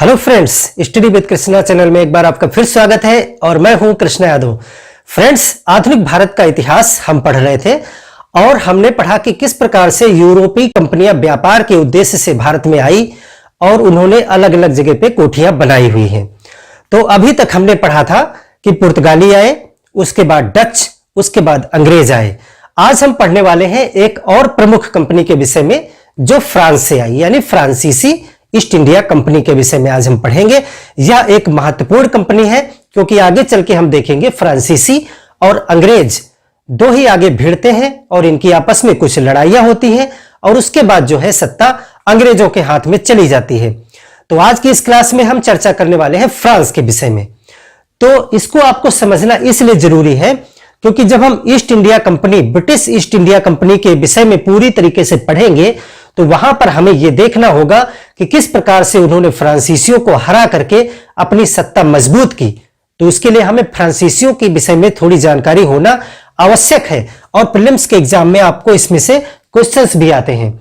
Hello friends, study with Krishna channel में एक बार आपका फिर स्वागत है और मैं हूं कृष्णा यादव। फ्रेंड्स, आधुनिक भारत का इतिहास हम पढ़ रहे थे और हमने पढ़ा कि किस प्रकार से यूरोपीय कंपनियां व्यापार के उद्देश्य से भारत में आई और उन्होंने अलग अलग जगह पे कोठियां बनाई हुई हैं। तो अभी तक हमने पढ़ा था कि पुर्तगाली आए, उसके बाद डच, उसके बाद अंग्रेज आए। आज हम पढ़ने वाले हैं एक और प्रमुख कंपनी के विषय में जो फ्रांस से आई, यानी फ्रांसीसी ईस्ट इंडिया कंपनी के विषय में आज हम पढ़ेंगे। यह एक महत्वपूर्ण कंपनी है क्योंकि आगे चल के हम देखेंगे फ्रांसीसी और अंग्रेज दो ही आगे भिड़ते हैं और इनकी आपस में कुछ लड़ाइयां होती हैं और उसके बाद जो है सत्ता अंग्रेजों के हाथ में चली जाती है। तो आज की इस क्लास में हम चर्चा करने वाले हैं फ्रांस के विषय में। तो इसको आपको समझना इसलिए जरूरी है क्योंकि जब हम east India company, British east India company के विषय में पूरी तरीके से पढ़ेंगे तो वहां पर हमें यह देखना होगा कि किस प्रकार से उन्होंने फ्रांसीसियों को हरा करके अपनी सत्ता मजबूत की। तो इसके लिए हमें फ्रांसीसियों के विषय में थोड़ी जानकारी होना आवश्यक है और प्रीलिम्स के एग्जाम में आपको इसमें से क्वेश्चंस भी आते हैं।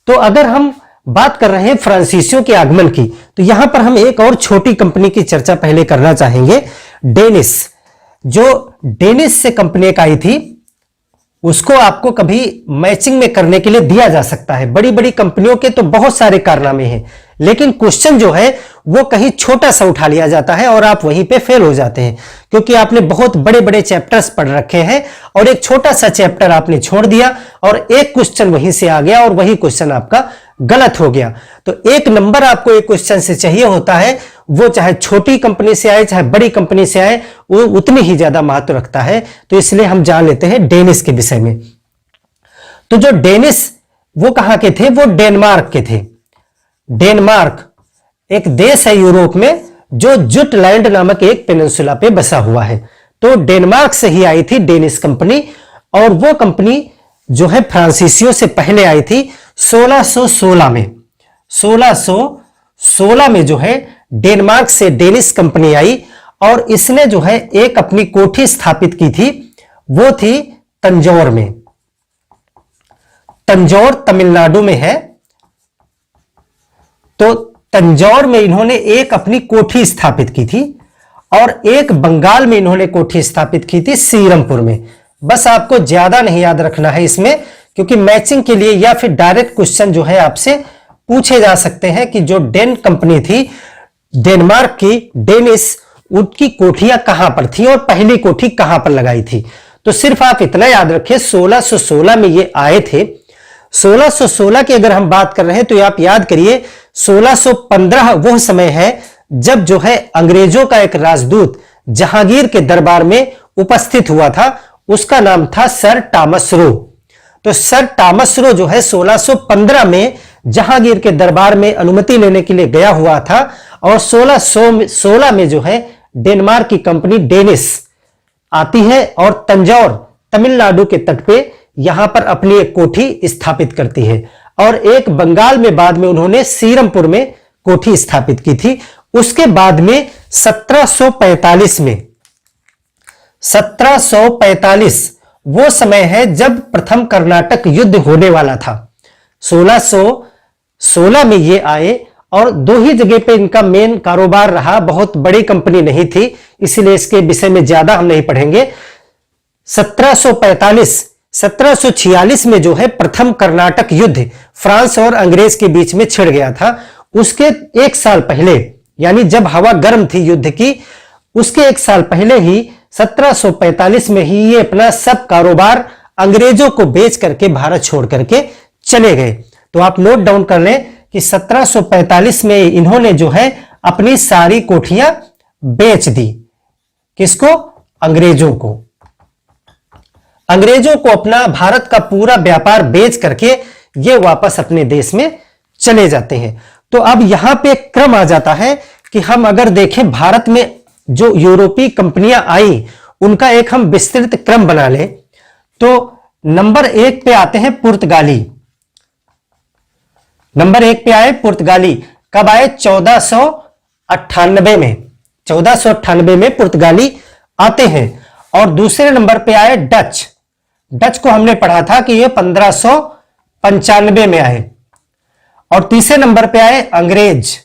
तो अगर हम बात कर रहे हैं फ्रांसीसियों के आगमन की, तो यहां पर हम एक और छोटी कंपनी की चर्चा पहले करना चाहेंगे, डेनिस। जो डेनिस से कंपनी एक आई थी उसको आपको कभी मैचिंग में करने के लिए दिया जा सकता है। बड़ी बड़ी कंपनियों के तो बहुत सारे कारनामे हैं, लेकिन क्वेश्चन जो है वो कहीं छोटा सा उठा लिया जाता है और आप वहीं पे फेल हो जाते हैं क्योंकि आपने बहुत बड़े बड़े चैप्टर्स पढ़ रखे हैं और एक छोटा सा चैप्टर आपने छोड़ दिया और एक क्वेश्चन वहीं से आ गया और वही क्वेश्चन आपका गलत हो गया। तो एक नंबर आपको एक क्वेश्चन से चाहिए होता है, वो चाहे छोटी कंपनी से आए चाहे बड़ी कंपनी से आए, वो उतनी ही ज्यादा महत्व रखता है। तो इसलिए हम जान लेते हैं डेनिस के विषय में। तो जो डेनिस वो कहां के थे? वो डेनमार्क के थे। डेनमार्क एक देश है यूरोप में जो जुटलैंड नामक एक पेनिनसुला पे बसा हुआ है। तो डेनमार्क से ही आई थी डेनिस कंपनी और वो कंपनी जो है फ्रांसीसियों से पहले आई थी 1616 में। 1616 में जो है डेनमार्क से डेनिस कंपनी आई और इसने जो है एक अपनी कोठी स्थापित की थी, वो थी तंजौर में। तंजौर तमिलनाडु में है। तो तंजौर में इन्होंने एक अपनी कोठी स्थापित की थी और एक बंगाल में इन्होंने कोठी स्थापित की थी सीरमपुर में। बस आपको ज्यादा नहीं याद रखना है इसमें क्योंकि मैचिंग के लिए या फिर डायरेक्ट क्वेश्चन जो है आपसे पूछे जा सकते हैं कि जो डेन कंपनी थी डेनमार्क की, डेनिस, उनकी कोठियां कहां पर थी और पहली कोठी कहां पर लगाई थी। तो सिर्फ आप इतना याद रखिए 1616 में ये आए थे। 1616 की अगर हम बात कर रहे हैं तो आप याद करिए 1615 वह समय है जब जो है अंग्रेजों का एक राजदूत जहांगीर के दरबार में उपस्थित हुआ था, उसका नाम था सर टॉमस रो। तो सर टॉमस रो जो है 1615 में जहांगीर के दरबार में अनुमति लेने के लिए गया हुआ था और 1616 में जो है डेनमार्क की कंपनी डेनिस आती है और तंजौर तमिलनाडु के तट पे यहां पर अपनी एक कोठी स्थापित करती है और एक बंगाल में बाद में उन्होंने सीरमपुर में कोठी स्थापित की थी। उसके बाद में 1745 वो समय है जब प्रथम कर्नाटक युद्ध होने वाला था। 1616 में ये आए और दो ही जगह पे इनका मेन कारोबार रहा, बहुत बड़ी कंपनी नहीं थी, इसीलिए इसके विषय में ज्यादा हम नहीं पढ़ेंगे। 1746 में जो है प्रथम कर्नाटक युद्ध फ्रांस और अंग्रेज के बीच में छिड़ गया था। उसके एक साल पहले, यानी जब हवा गर्म थी युद्ध की, उसके एक साल पहले ही 1745 में ही ये अपना सब कारोबार अंग्रेजों को बेच करके भारत छोड़ करके चले गए। तो आप नोट डाउन कर लें कि 1745 में इन्होंने जो है अपनी सारी कोठियां बेच दी। किसको? अंग्रेजों को। अंग्रेजों को अपना भारत का पूरा व्यापार बेच करके ये वापस अपने देश में चले जाते हैं। तो अब यहां पे एक क्रम आ जाता है कि हम अगर देखें भारत में जो यूरोपीय कंपनियां आई उनका एक हम विस्तृत क्रम बना लें तो नंबर 1 पे आते हैं पुर्तगाली। नंबर 1 पे आए पुर्तगाली। कब आए? 1498 में। 1498 में पुर्तगाली आते हैं। और दूसरे नंबर पे आए डच। डच को हमने पढ़ा था कि ये 1595 में आए। और तीसरे नंबर पे आए अंग्रेज।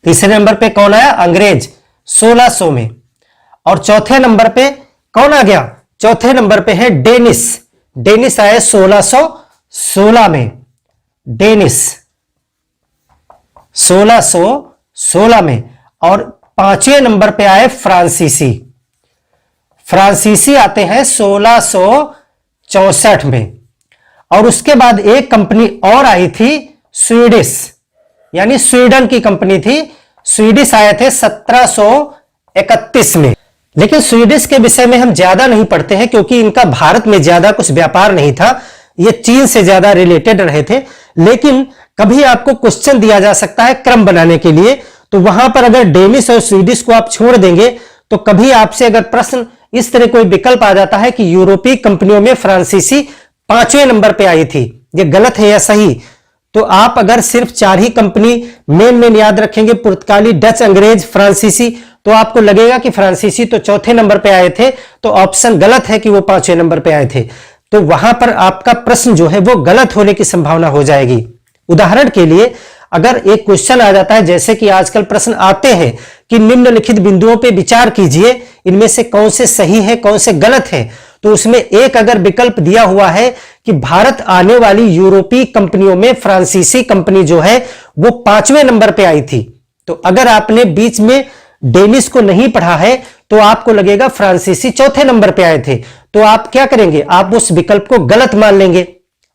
तीसरे नंबर पे कौन आया? अंग्रेज 1600 में। और चौथे नंबर पे कौन आ गया? चौथे नंबर पे है डेनिस। डेनिस आए 1616 में। डेनिस 1616 में। और पांचवें नंबर पे आए फ्रांसीसी। फ्रांसीसी आते हैं 1664 में। और उसके बाद एक कंपनी और आई थी स्वीडिश, यानी स्वीडन की कंपनी थी। स्वीडिश आए थे 1731 में। लेकिन स्वीडिश के विषय में हम ज्यादा नहीं पढ़ते हैं क्योंकि इनका भारत में ज्यादा कुछ व्यापार नहीं था, ये चीन से ज्यादा रिलेटेड रहे थे। लेकिन कभी आपको क्वेश्चन दिया जा सकता है क्रम बनाने के लिए, तो वहां पर अगर डेनिश और स्वीडिश को आप छोड़ देंगे तो कभी आपसे अगर प्रश्न इस तरह कोई विकल्प आ जाता है कि यूरोपीय कंपनियों में फ्रांसीसी पांचवें नंबर पे आई थी, ये गलत है या सही, तो आप अगर सिर्फ चार ही कंपनी मेन याद रखेंगे, पुर्तगाली, डच, अंग्रेज, फ्रांसीसी, तो आपको लगेगा कि फ्रांसीसी तो चौथे नंबर पे आए थे, तो ऑप्शन गलत है कि वो पांचवें नंबर पे आए थे। तो वहां पर आपका प्रश्न जो है वो गलत होने की संभावना हो जाएगी। उदाहरण के लिए अगर एक क्वेश्चन आ जाता है, जैसे कि आजकल प्रश्न आते हैं कि निम्नलिखित बिंदुओं पे विचार कीजिए, इनमें से कौन से सही है कौन से गलत है, तो उसमें एक अगर विकल्प दिया हुआ है कि भारत आने वाली यूरोपीय कंपनियों में फ्रांसीसी कंपनी जो है वो पांचवें नंबर पे आई थी, तो अगर आपने बीच में डेनिश को नहीं पढ़ा है तो आपको लगेगा फ्रांसीसी चौथे नंबर पे आए थे, तो आप क्या करेंगे? आप उस विकल्प को गलत मान लेंगे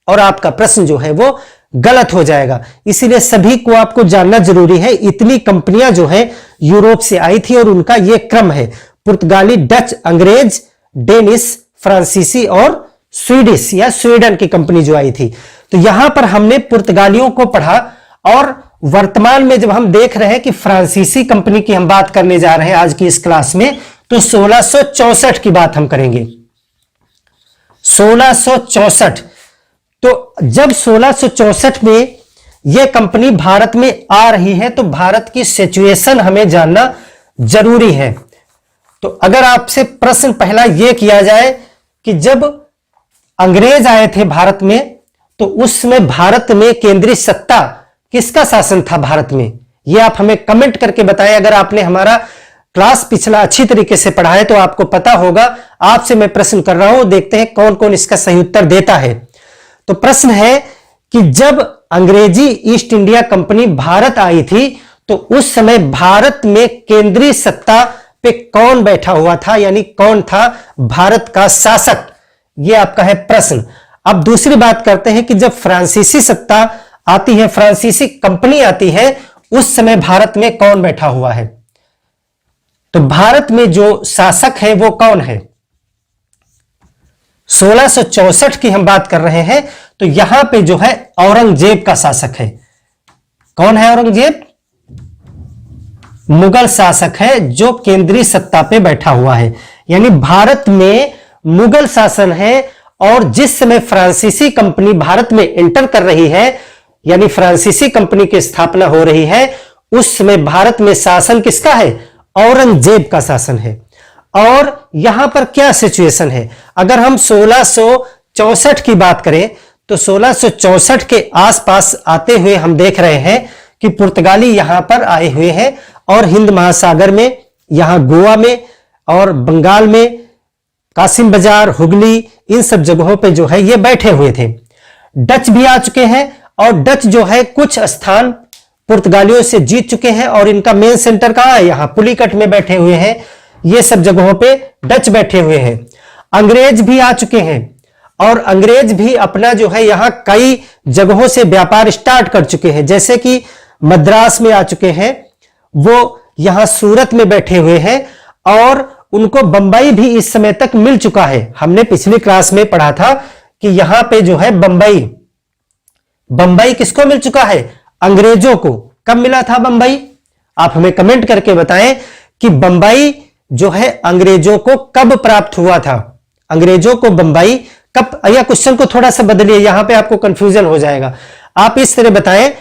और आपका प्रश्न जो है वो गलत हो जाएगा। इसीलिए सभी को आपको जानना जरूरी है, इतनी कंपनियां जो है यूरोप से आई थी और उनका यह क्रम है: पुर्तगाली, डच, अंग्रेज, डेनिश, फ्रांसीसी और स्वीडिश या स्वीडन की कंपनी जो आई थी। तो यहां पर हमने पुर्तगालियों को पढ़ा और वर्तमान में जब हम देख रहे हैं कि फ्रांसीसी कंपनी की हम बात करने जा रहे हैं आज की इस क्लास में, तो 1664 की बात हम करेंगे। 1664। तो जब 1664 में यह कंपनी भारत में आ रही है तो भारत की सिचुएशन हमें जानना जरूरी है। तो अगर आपसे प्रश्न पहला यह किया जाए कि जब अंग्रेज आए थे भारत में तो उस समय भारत में केंद्रीय सत्ता किसका शासन था भारत में, यह आप हमें कमेंट करके बताएं। अगर आपने हमारा क्लास पिछला अच्छी तरीके से पढ़ा है तो आपको पता होगा। आपसे मैं प्रश्न कर रहा हूं, देखते हैं कौन कौन इसका सही उत्तर देता है। तो प्रश्न है कि जब अंग्रेजी ईस्ट इंडिया कंपनी भारत आई थी तो उस समय भारत में केंद्रीय सत्ता पे कौन बैठा हुआ था, यानी कौन था भारत का शासक, यह आपका है प्रश्न। अब दूसरी बात करते हैं कि जब फ्रांसीसी सत्ता आती है, फ्रांसीसी कंपनी आती है, उस समय भारत में कौन बैठा हुआ है। तो भारत में जो शासक है वो कौन है? 1664 की हम बात कर रहे हैं, तो यहां पे जो है औरंगजेब का शासक है। कौन है औरंगजेब? मुगल शासक है जो केंद्रीय सत्ता पे बैठा हुआ है, यानी भारत में मुगल शासन है। और जिस समय फ्रांसीसी कंपनी भारत में एंटर कर रही है, यानी फ्रांसीसी कंपनी की स्थापना हो रही है, उस समय भारत में शासन किसका है? औरंगजेब का शासन है। और यहां पर क्या सिचुएशन है, अगर हम 1664 की बात करें तो 1664 के आसपास आते हुए हम देख रहे हैं कि पुर्तगाली यहां पर आए हुए हैं और हिंद महासागर में, यहां गोवा में और बंगाल में, कासिम बाजार, हुगली, इन सब जगहों पे जो है ये बैठे हुए थे। डच भी आ चुके हैं और डच जो है कुछ स्थान पुर्तगालियों से जीत चुके हैं और इनका मेन सेंटर कहां है? यहां पुलिकट में बैठे हुए हैं। ये सब जगहों पे डच बैठे हुए हैं। अंग्रेज भी आ चुके हैं और अंग्रेज भी अपना जो है यहां कई जगहों से व्यापार स्टार्ट कर चुके हैं, जैसे कि मद्रास में आ चुके हैं, वो यहां सूरत में बैठे हुए हैं और उनको बंबई भी इस समय तक मिल चुका है। हमने पिछली क्लास में पढ़ा था कि यहां पे जो है बंबई किसको मिल चुका है? अंग्रेजों को। कब मिला था बंबई? आप हमें कमेंट करके बताएं कि बंबई जो है अंग्रेजों को कब प्राप्त हुआ था। अंग्रेजों को बंबई कब, या क्वेश्चन को थोड़ा सा बदलिए, यहां पे आपको कंफ्यूजन हो जाएगा। आप इस तरह बताएं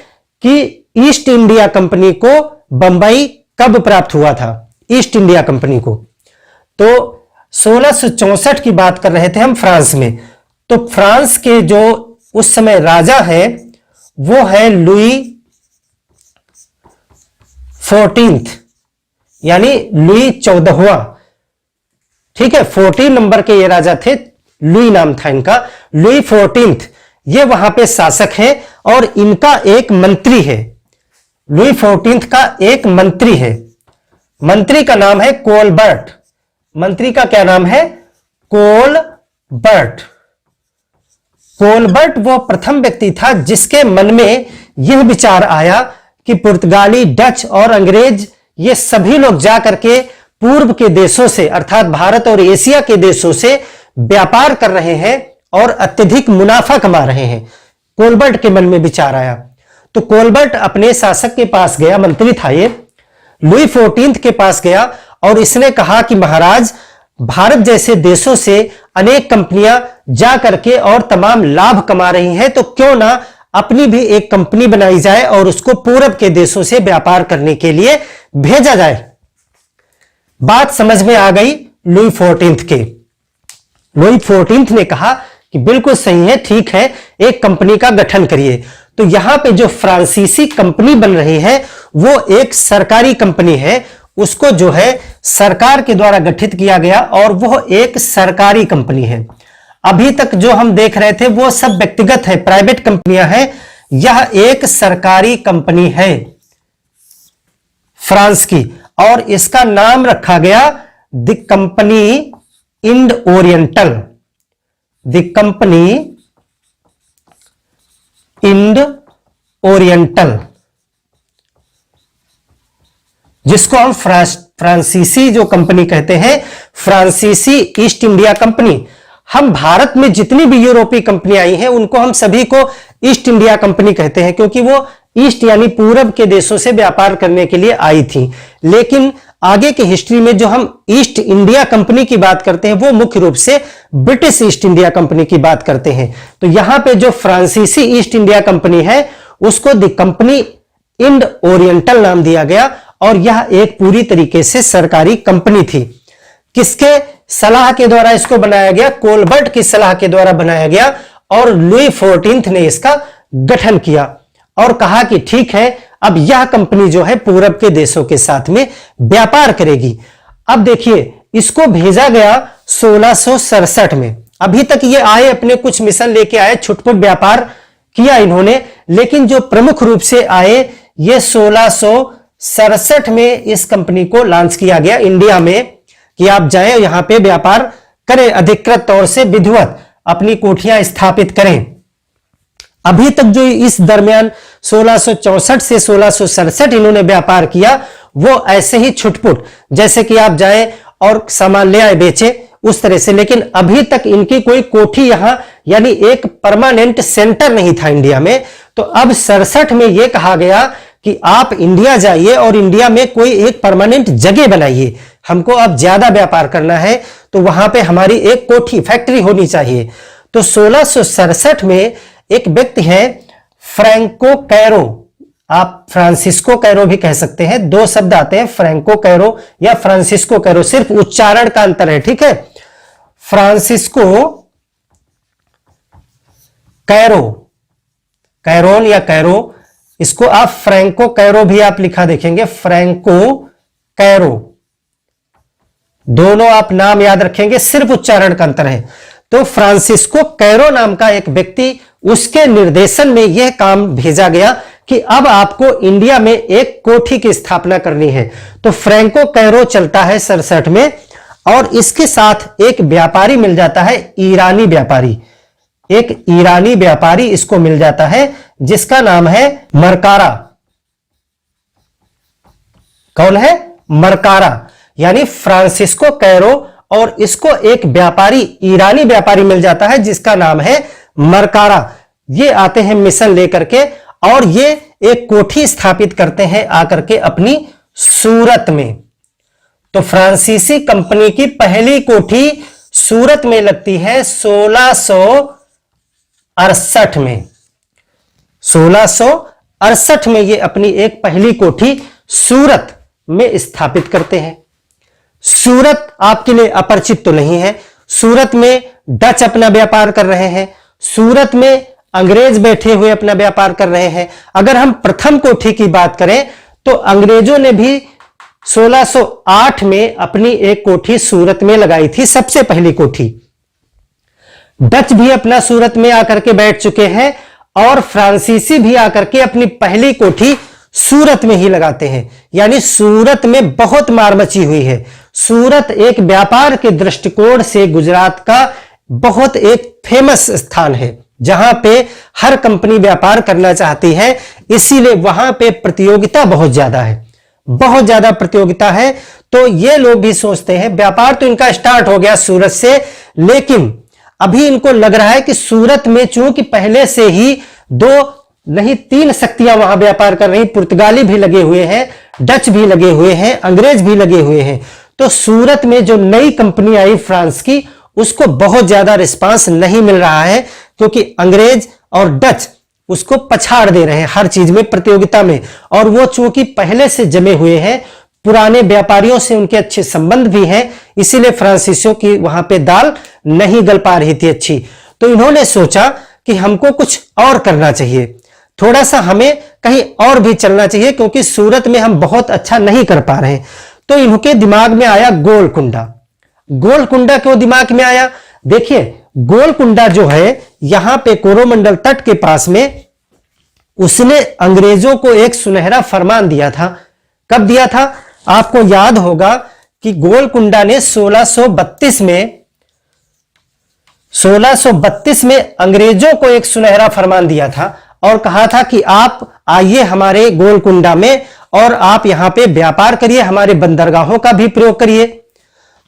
कि ईस्ट इंडिया कंपनी को बंबई कब प्राप्त हुआ था, ईस्ट इंडिया कंपनी को। तो 1664 की बात कर रहे थे हम फ्रांस में। तो फ्रांस के जो उस समय राजा है वो है लुई 14th यानी लुई 14वां, ठीक है, 14 नंबर के ये राजा थे, लुई नाम था इनका, लुई 14th, ये वहां पे शासक है और इनका एक मंत्री है, लुई 14th का एक मंत्री है, मंत्री का नाम है कोलबर्ट। मंत्री का क्या नाम है? कोलबर्ट। कोलबर्ट वो प्रथम व्यक्ति था जिसके मन में यह विचार आया कि पुर्तगाली, डच और अंग्रेज ये सभी लोग जाकर के पूर्व के देशों से अर्थात भारत और एशिया के देशों से व्यापार कर रहे हैं और अत्यधिक मुनाफा कमा रहे हैं। कोलबर्ट के मन में विचार आया तो कोलबर्ट अपने शासक के पास गया, मंत्री था ये, लुई 14th के पास गया और इसने कहा कि महाराज, भारत जैसे देशों से अनेक कंपनियां जा करके और तमाम लाभ कमा रही हैं, तो क्यों ना अपनी भी एक कंपनी बनाई जाए और उसको पूरब के देशों से व्यापार करने के लिए भेजा जाए। बात समझ में आ गई लुई 14th के। लुई 14th ने कहा कि बिल्कुल सही है, ठीक है, एक कंपनी का गठन करिए। तो यहां पे जो फ्रांसीसी कंपनी बन रही है वो एक सरकारी कंपनी है, उसको जो है सरकार के द्वारा गठित किया गया और वो एक सरकारी कंपनी है। अभी तक जो हम देख रहे थे वो सब व्यक्तिगत है, प्राइवेट कंपनियां हैं, यह एक सरकारी कंपनी है फ्रांस की और इसका नाम रखा गया द कंपनी इंड ओरिएंटल, द कंपनी इंड ओरिएंटल, जिसको हम फ्रांसीसी जो कंपनी कहते हैं, फ्रांसीसी ईस्ट इंडिया कंपनी। हम भारत में जितनी भी यूरोपीय कंपनियां आई हैं उनको हम सभी को ईस्ट इंडिया कंपनी कहते हैं, क्योंकि वो ईस्ट यानी पूरब के देशों से व्यापार करने के लिए आई थी। लेकिन आगे की हिस्ट्री में जो हम ईस्ट इंडिया कंपनी की बात करते हैं वो मुख्य रूप से ब्रिटिश ईस्ट इंडिया कंपनी की बात करते हैं। तो यहां पे जो फ्रांसीसी ईस्ट इंडिया कंपनी है उसको द कंपनी इंड ओरिएंटल नाम दिया गया और यह एक पूरी तरीके से सरकारी कंपनी थी। किसके सलाह के द्वारा इसको बनाया गया? कोलबर्ट की सलाह के द्वारा बनाया गया और लुई 14th ने इसका गठन किया और कहा कि ठीक है, अब यह कंपनी जो है पूरब के देशों के साथ में व्यापार करेगी। अब देखिए, इसको भेजा गया 1667 में। अभी तक ये आए, अपने कुछ मिशन लेके आए, छुटपुट व्यापार किया इन्होंने, लेकिन जो प्रमुख रूप से आए ये 1667 में इस कंपनी को लॉन्च किया गया इंडिया में कि आप जाएं यहां पे व्यापार करें, अधिकृत तौर से विधिवत अपनी कोठियां स्थापित करें। अभी तक जो इस दरमियान 1664 से 1667 इन्होंने व्यापार किया वो ऐसे ही छुटपुट, जैसे कि आप जाएं और सामान ले आए बेचे उस तरह से, लेकिन अभी तक इनकी कोई कोठी यहां यानी एक परमानेंट सेंटर नहीं था इंडिया में। तो अब 67 में यह कहा गया कि आप इंडिया जाइए और इंडिया में कोई एक परमानेंट जगह बनाइए, हमको अब ज्यादा व्यापार करना है तो वहां पे हमारी एक कोठी फैक्ट्री होनी चाहिए। तो 1667 में एक व्यक्ति है फ्रैंको कैरो, आप फ्रांसिस्को कैरो भी कह सकते हैं, दो शब्द आते हैं, फ्रैंको कैरो या फ्रांसिस्को कैरो, सिर्फ उच्चारण का अंतर है, ठीक है। फ्रांसिस्को कैरो, कैरोन या कैरो, इसको आप फ्रैंको कैरो भी आप लिखा देखेंगे, फ्रैंको कैरो, दोनों आप नाम याद रखेंगे, सिर्फ उच्चारण का अंतर है। तो फ्रांसिस्को कैरो नाम का एक व्यक्ति, उसके निर्देशन में यह काम भेजा गया कि अब आपको इंडिया में एक कोठी की स्थापना करनी है। तो फ्रैंको कैरो चलता है 67 में और इसके साथ एक व्यापारी मिल जाता है, ईरानी व्यापारी, एक ईरानी व्यापारी इसको मिल जाता है जिसका नाम है मरकारा। कौन है? मरकारा, यानी फ्रांसिस्को कैरो और इसको एक व्यापारी, ईरानी व्यापारी मिल जाता है जिसका नाम है मरकारा। ये आते हैं मिशन लेकर के और ये एक कोठी स्थापित करते हैं आकर के अपनी सूरत में। तो फ्रांसीसी कंपनी की पहली कोठी सूरत में लगती है 1668 में। 1668 में ये अपनी एक पहली कोठी सूरत में स्थापित करते हैं। सूरत आपके लिए अपरिचित तो नहीं है, सूरत में डच अपना व्यापार कर रहे हैं, सूरत में अंग्रेज बैठे हुए अपना व्यापार कर रहे हैं। अगर हम प्रथम कोठी की बात करें तो अंग्रेजों ने भी 1608 में अपनी एक कोठी सूरत में लगाई थी, सबसे पहली कोठी। डच भी अपना सूरत में आकर के बैठ चुके हैं और फ्रांसीसी भी आकर के अपनी पहली कोठी सूरत में ही लगाते हैं। यानी सूरत में बहुत मार मची हुई है। सूरत एक व्यापार के दृष्टिकोण से गुजरात का बहुत एक फेमस स्थान है, जहां पे हर कंपनी व्यापार करना चाहती है, इसीलिए वहां पे प्रतियोगिता बहुत ज्यादा है, बहुत ज्यादा प्रतियोगिता है। तो ये लोग भी सोचते हैं, व्यापार तो इनका स्टार्ट हो गया सूरत से, लेकिन अभी इनको लग रहा है कि सूरत में चूंकि पहले से ही 2 नहीं 3 शक्तियां वहां व्यापार कर रही, पुर्तगाली भी लगे हुए हैं, डच भी लगे हुए हैं, अंग्रेज भी लगे हुए हैं। तो सूरत में जो नई कंपनी आई फ्रांस की, उसको बहुत ज्यादा रिस्पांस नहीं मिल रहा है, क्योंकि अंग्रेज और डच उसको पछाड़ दे रहे हैं हर चीज में, प्रतियोगिता में। और वो चूंकि पहले से जमे हुए हैं, पुराने व्यापारियों से उनके अच्छे संबंध भी हैं, इसीलिए फ्रांसीसियों की वहां पे दाल नहीं गल पा रही थी अच्छी। तो इन्होंने सोचा कि हमको कुछ और करना चाहिए, थोड़ा सा हमें कहीं और भी चलना चाहिए, क्योंकि सूरत में हम बहुत अच्छा नहीं कर पा रहे। तो इनके दिमाग में आया गोलकुंडा। गोलकुंडा क्यों दिमाग में आया? देखिए, गोलकुंडा जो है यहां पे कोरोमंडल तट के पास में, उसने अंग्रेजों को एक सुनहरा फरमान दिया था। कब दिया था? आपको याद होगा कि गोलकुंडा ने 1632 में अंग्रेजों को एक सुनहरा फरमान दिया था और कहा था कि आप आइए हमारे गोलकुंडा में और आप यहां पे व्यापार करिए, हमारे बंदरगाहों का भी प्रयोग करिए।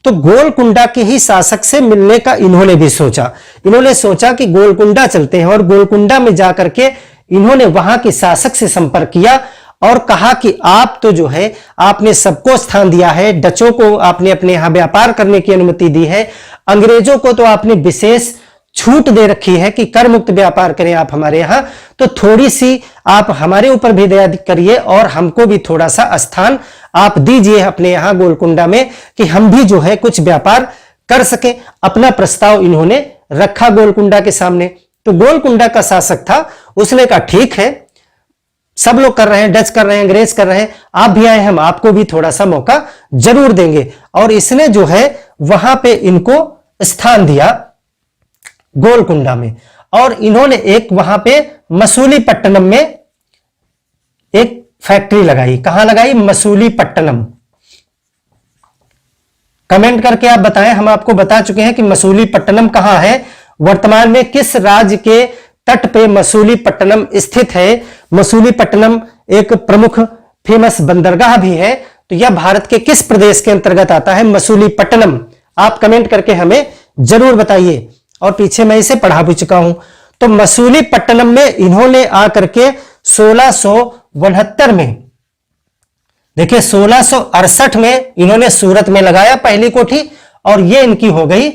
तो गोलकुंडा के ही शासक से मिलने का इन्होंने भी सोचा। इन्होंने सोचा कि गोलकुंडा चलते हैं, और गोलकुंडा में जाकर के इन्होंने वहां के शासक से संपर्क किया और कहा कि आप तो जो है, आपने सबको स्थान दिया है, डचों को आपने अपने यहां व्यापार करने की अनुमति दी है, अंग्रेजों को तो आपने विशेष छूट दे रखी है कि कर मुक्त व्यापार करें आप हमारे यहां, तो थोड़ी सी आप हमारे ऊपर भी दया करिए और हमको भी थोड़ा सा स्थान आप दीजिए अपने यहां गोलकुंडा में, कि हम भी जो है कुछ व्यापार कर सके। अपना प्रस्ताव इन्होंने रखा गोलकुंडा के सामने। तो गोलकुंडा का शासक था, उसने कहा ठीक है, सब लोग कर रहे हैं, डच कर रहे हैं, अंग्रेज कर रहे हैं, आप भी आए, हम आपको भी थोड़ा सा मौका जरूर देंगे। और इसने जो है वहां पे इनको स्थान दिया गोलकुंडा में, और इन्होंने एक वहां पे मसूलीपट्टनम में एक फैक्ट्री लगाई। कहां लगाई? मसूलीपट्टनम। कमेंट करके आप बताएं, हम आपको बता चुके हैं कि मसूलीपट्टनम कहां है, वर्तमान में किस राज्य के तट पे मसूलीपट्टनम स्थित है। मसूलीपट्टनम एक प्रमुख फेमस बंदरगाह भी है। तो यह भारत के किस प्रदेश के अंतर्गत आता है मसूलीपट्टनम? आप कमेंट करके हमें जरूर बताइए, और पीछे मैं इसे पढ़ा भी चुका हूं। तो मसूलीपट्टनम में इन्होंने आकर के 1669 में, देखिए 1668 में इन्होंने सूरत में लगाया पहली कोठी, और ये इनकी हो गई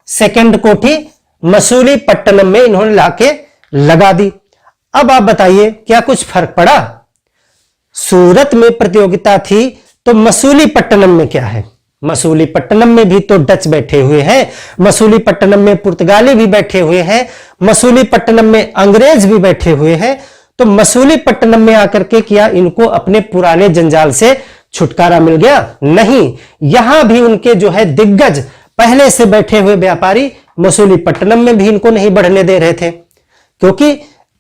सेकंड कोठी। मसूलीपट्टनम में इन्होंने लाके लगा दी। अब आप बताइए क्या कुछ फर्क पड़ा? सूरत में प्रतियोगिता थी, तो मसूलीपट्टनम में क्या है? मसूलीपट्टनम में भी तो डच बैठे हुए हैं, मसूलीपट्टनम में पुर्तगाली भी बैठे हुए हैं, मसूलीपट्टनम में अंग्रेज भी बैठे हुए हैं। तो मसूलीपट्टनम में आकर के क्या इनको अपने पुराने जंजाल से छुटकारा मिल गया? नहीं, यहां भी उनके जो है दिग्गज पहले से बैठे हुए व्यापारी मसूलीपट्टनम में भी इनको नहीं बढ़ने दे रहे थे, क्योंकि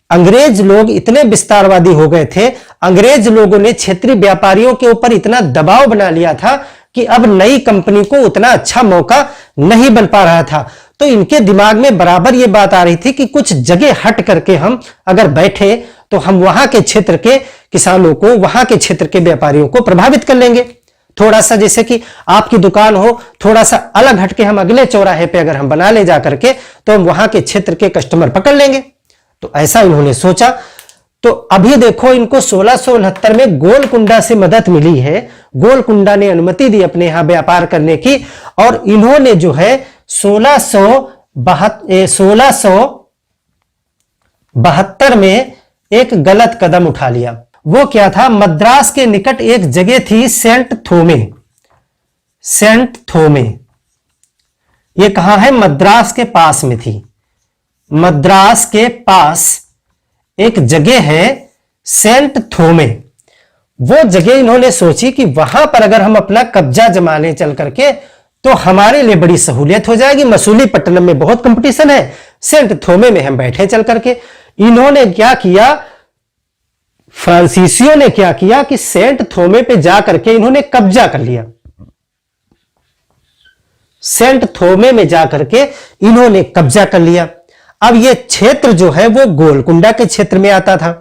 अंग्रेज लोग इतने विस्तारवादी हो गए थे। अंग्रेज लोगों ने क्षेत्रीय व्यापारियों के ऊपर इतना दबाव बना लिया था कि अब नई कंपनी को उतना अच्छा मौका नहीं बन पा रहा था। तो इनके दिमाग में बराबर ये बात आ रही थी कि कुछ जगह हट करके हम अगर बैठे तो हम वहां के क्षेत्र के किसानों को, वहां के क्षेत्र के व्यापारियों को प्रभावित कर लेंगे। थोड़ा सा जैसे कि आपकी दुकान हो, थोड़ा सा अलग हटके हम अगले चौराहे पे अगर हम बना ले जा करके, तो हम वहां के क्षेत्र के कस्टमर पकड़ लेंगे। तो ऐसा इन्होंने सोचा। तो अभी देखो, इनको 1669 में गोलकुंडा से मदद मिली है, गोलकुंडा ने अनुमति दी अपने यहां व्यापार करने की, और इन्होंने जो है 1672 में एक गलत कदम उठा लिया। वो क्या था? मद्रास के निकट एक जगह थी सेंट थोमे। सेंट थोमे ये कहां है? मद्रास के पास में थी। मद्रास के पास एक जगह है सेंट थोमे, वो जगह इन्होंने सोची कि वहां पर अगर हम अपना कब्जा जमा लें चल करके तो हमारे लिए बड़ी सहूलियत हो जाएगी। मसूलीपट्टनम में बहुत कंपटीशन है, सेंट थोमे में हम बैठे चल करके। इन्होंने क्या किया, फ्रांसीसियों ने क्या किया कि सेंट थोमे पे जाकर के इन्होंने कब्जा कर लिया। सेंट थोमे में जाकर के इन्होंने कब्जा कर लिया। अब यह क्षेत्र जो है वो गोलकुंडा के क्षेत्र में आता था।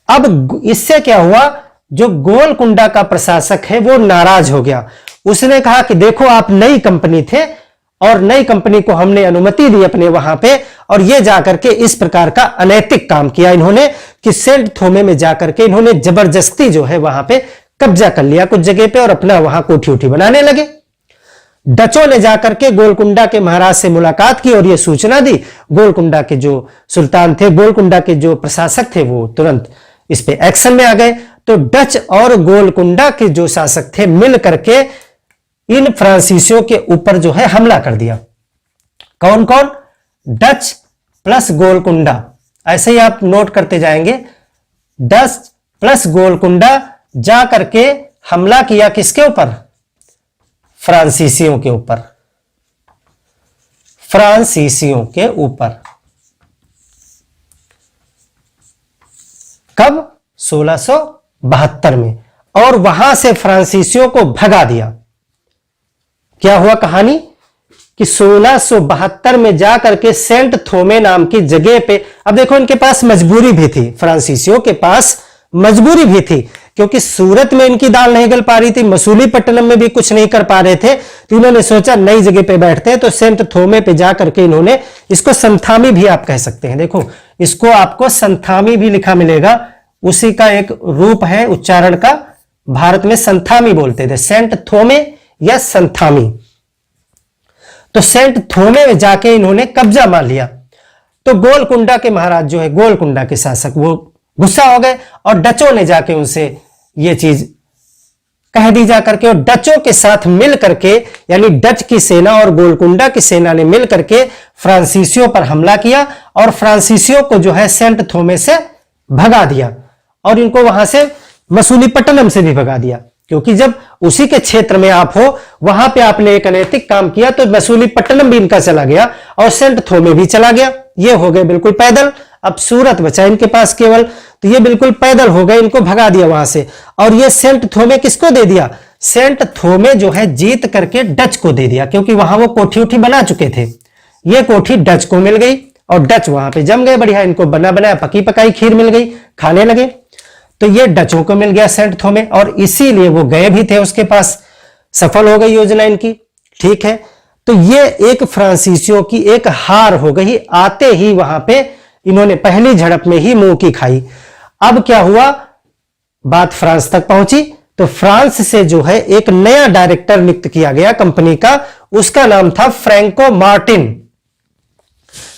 अब इससे क्या हुआ, जो गोलकुंडा का प्रशासक है वो नाराज हो गया। उसने कहा कि देखो आप नई कंपनी थे और नई कंपनी को हमने अनुमति दी अपने वहां पे, और ये जाकर के इस प्रकार का अनैतिक काम किया इन्होंने कि सेंट थोमे में जाकर के इन्होंने जबरदस्ती जो है वहां पे कब्जा कर लिया कुछ जगह पे और अपना वहां कोठी उठी बनाने लगे। डचों ने जाकर के गोलकुंडा के महाराज से मुलाकात की और यह सूचना दी। गोलकुंडा के जो सुल्तान थे, गोलकुंडा के जो प्रशासक थे, वो तुरंत इस पे एक्शन में आ गए। तो डच और गोलकुंडा के जो शासक थे मिल करके इन फ्रांसीसियों के ऊपर जो है हमला कर दिया। कौन कौन? डच प्लस गोलकुंडा, ऐसे ही आप नोट करते जाएंगे। डच प्लस गोलकुंडा जा करके हमला किया किसके ऊपर? फ्रांसीसियों के ऊपर। फ्रांसीसियों के ऊपर कब? 1672 में। और वहां से फ्रांसीसियों को भगा दिया। क्या हुआ कहानी कि 1672 में जाकर के सेंट थोमे नाम की जगह पे, अब देखो इनके पास मजबूरी भी थी, फ्रांसीसियों के पास मजबूरी भी थी, क्योंकि सूरत में इनकी दाल नहीं गल पा रही थी, मसूलीपट्टनम में भी कुछ नहीं कर पा रहे थे। तो इन्होंने सोचा नई जगह पे बैठते हैं, तो सेंट थोमे पे जाकर के इन्होंने, इसको संथामी भी आप कह सकते हैं, देखो इसको आपको संथामी भी लिखा मिलेगा, उसी का एक रूप है उच्चारण का। भारत में संथामी बोलते थे, सेंट थोमे या संथामी। तो सेंट थोमे में जाके इन्होंने कब्जा मान लिया। तो गोलकुंडा के महाराज जो है, गोलकुंडा के शासक, वो गुस्सा हो गए और डचों ने जाके उनसे ये चीज कह दी जाकर के, और डचों के साथ मिल करके, यानी डच की सेना और गोलकुंडा की सेना ने मिल करके फ्रांसीसियों पर हमला किया और फ्रांसीसियों को जो है सेंट थोमे से भगा दिया और इनको वहां से मसूलीपट्टनम से भी भगा दिया। क्योंकि जब उसी के क्षेत्र में आप हो, वहां पे आपने एक अनैतिक काम किया, तो मसूलीपट्टनम भी इनका चला गया और सेंट थोमे भी चला गया। ये हो गए बिल्कुल पैदल। अब सूरत बचा इनके पास केवल, तो ये बिल्कुल पैदल हो गए, इनको भगा दिया वहां से। और ये सेंट थोमे किसको दे दिया? सेंट थोमे जो है जीत करके डच को दे दिया, क्योंकि वहां वो कोठी उठी बना चुके थे। ये कोठी डच को मिल गई और डच वहां पे जम गए बढ़िया, इनको बना बनाया पकी पकाई खीर मिल गई, खाने लगे। तो ये डचों को मिल गया सेंट थोमे, और इसीलिए वो गए भी थे उसके पास। सफल हो गई योजना इनकी, ठीक है। तो ये एक फ्रांसीसियों की एक हार हो गई। आते ही वहां पे इन्होंने पहली झड़प में ही मुंह की खाई। अब क्या हुआ, बात फ्रांस तक पहुंची, तो फ्रांस से जो है एक नया डायरेक्टर नियुक्त किया गया कंपनी का, उसका नाम था फ्रैंको मार्टिन।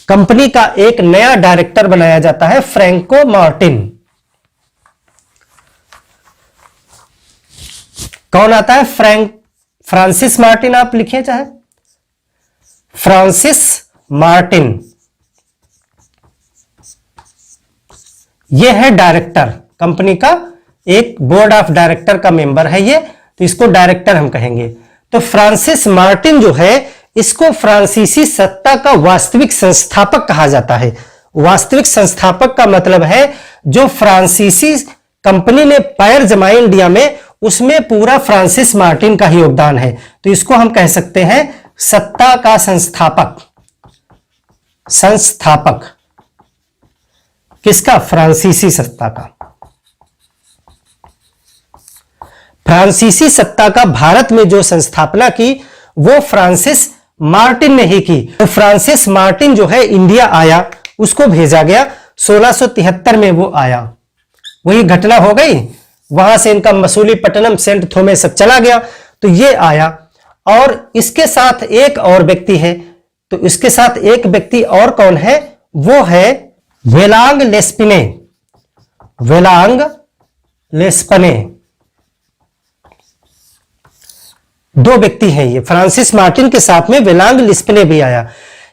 कंपनी का एक नया डायरेक्टर बनाया जाता है, फ्रैंको मार्टिन। कौन आता है? फ्रांसिस मार्टिन आप लिखिए चाहे, फ्रांसिस मार्टिन। यह है डायरेक्टर कंपनी का, एक बोर्ड ऑफ डायरेक्टर का मेंबर है ये, तो इसको डायरेक्टर हम कहेंगे। तो फ्रांसिस मार्टिन जो है, इसको फ्रांसीसी सत्ता का वास्तविक संस्थापक कहा जाता है। वास्तविक संस्थापक का मतलब है जो फ्रांसीसी कंपनी ने पैर जमाए इंडिया में, उसमें पूरा फ्रांसिस मार्टिन का ही योगदान है। तो इसको हम कह सकते हैं सत्ता का संस्थापक। संस्थापक किसका? फ्रांसीसी सत्ता का। फ्रांसीसी सत्ता का भारत में जो संस्थापना की वो फ्रांसिस मार्टिन ने ही की। तो फ्रांसिस मार्टिन जो है इंडिया आया, उसको भेजा गया 1673 में वो आया, वही घटना हो गई। वहां से इनका मसूलीपट्टनम, सेंट थोमे सब चला गया। तो ये आया और इसके साथ एक और व्यक्ति है। तो इसके साथ एक व्यक्ति और कौन है? वो है वेलांग लेस्पिने। वेलांग लेस्पने, दो व्यक्ति हैं ये। फ्रांसिस मार्टिन के साथ में वेलांग लेस्पिने भी आया।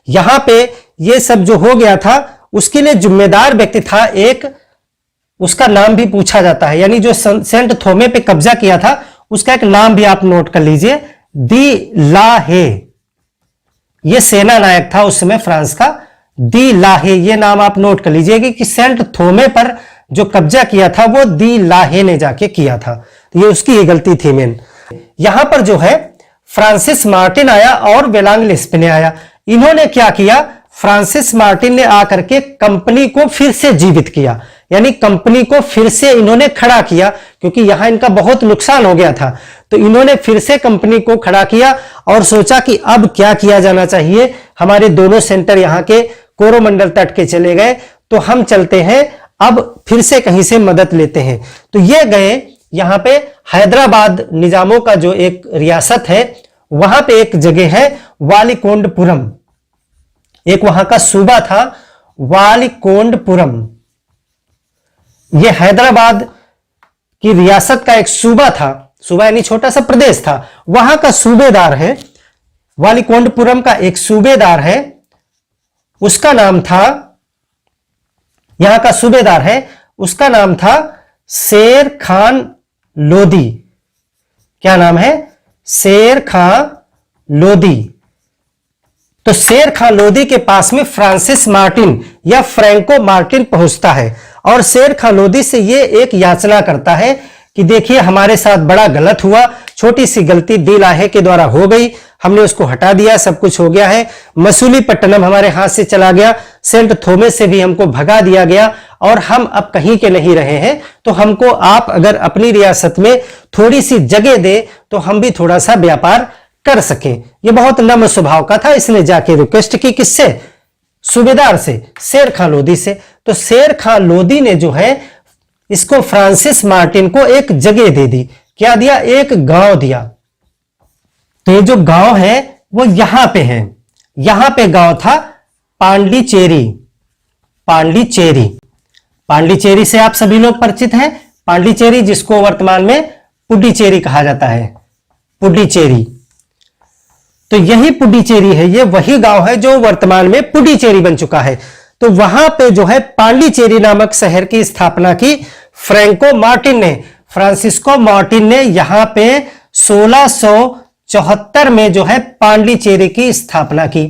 यहां पे ये सब जो हो गया था, उसके लिए जिम्मेदार व्यक्ति था एक, उसका नाम भी पूछा जाता है, यानी जो सेंट थोमे पे कब्जा किया था उसका एक नाम भी आप नोट कर लीजिए, दी लाहे। ये सेना नायक था उस समय फ्रांस का, दी लाहे, ये नाम आप नोट कर लीजिएगा कि सेंट थोमे पर जो कब्जा किया था वो दी लाहे ने जाके किया था। ये उसकी ये गलती थी मेन। यहां पर जो है फ्रांसिस मार्टिन आया और वेलांग लिस्पे आया। इन्होंने क्या किया, फ्रांसिस मार्टिन ने आकर के कंपनी को फिर से जीवित किया, यानी कंपनी को फिर से इन्होंने खड़ा किया, क्योंकि यहां इनका बहुत नुकसान हो गया था। तो इन्होंने फिर से कंपनी को खड़ा किया और सोचा कि अब क्या किया जाना चाहिए। हमारे दोनों सेंटर यहां के कोरोमंडल तट के चले गए, तो हम चलते हैं अब फिर से कहीं से मदद लेते हैं। तो ये गए यहां पे हैदराबाद निजामों का जो एक रियासत है, वहां पे एक जगह है वालीकोंडपुरम, एक वहां का सूबा था वालीकोंडपुरम। यह हैदराबाद की रियासत का एक सूबा था, सूबा यानी छोटा सा प्रदेश था, वहां का सूबेदार है, वालीकोंडपुरम का एक सूबेदार है, उसका नाम था, यहां का सूबेदार है, उसका नाम था शेर खान लोदी। क्या नाम है, शेर खान लोदी। तो शेर खान लोदी के पास में फ्रांसिस मार्टिन या फ्रैंको मार्टिन पहुंचता है और शेर खान लोदी से ये एक याचना करता है कि देखिए हमारे साथ बड़ा गलत हुआ, छोटी सी गलती दी लाहे के द्वारा हो गई, हमने उसको हटा दिया, सब कुछ हो गया है, मसूलीपट्टनम हमारे हाथ से चला गया, सेंट थोमे से भी हमको भगा दिया गया और हम अब कहीं के नहीं रहे हैं। तो हमको आप अगर अपनी रियासत में थोड़ी सी जगह दे तो हम भी थोड़ा सा व्यापार कर सकें। ये बहुत नम्र स्वभाव का था, इसने जाके रिक्वेस्ट की, किससे, सूबेदार से, शेर खान लोदी से। तो शेर खान लोदी ने जो है इसको फ्रांसिस मार्टिन को एक जगह दे दी। क्या दिया, एक गांव दिया। तो ये जो गांव है वो यहां पे है, यहां पे गांव था पांडिचेरी। पांडिचेरी, पांडिचेरी से आप सभी लोग परिचित हैं। पांडिचेरी जिसको वर्तमान में पुडुचेरी कहा जाता है, पुडुचेरी। तो यही पुडुचेरी है, ये वही गांव है जो वर्तमान में पुडुचेरी बन चुका है। तो वहां पे जो है पांडिचेरी नामक शहर की स्थापना की फ्रैंको मार्टिन ने, फ्रांसिस्को मार्टिन ने यहां पे 1674 में जो है पांडिचेरी की स्थापना की।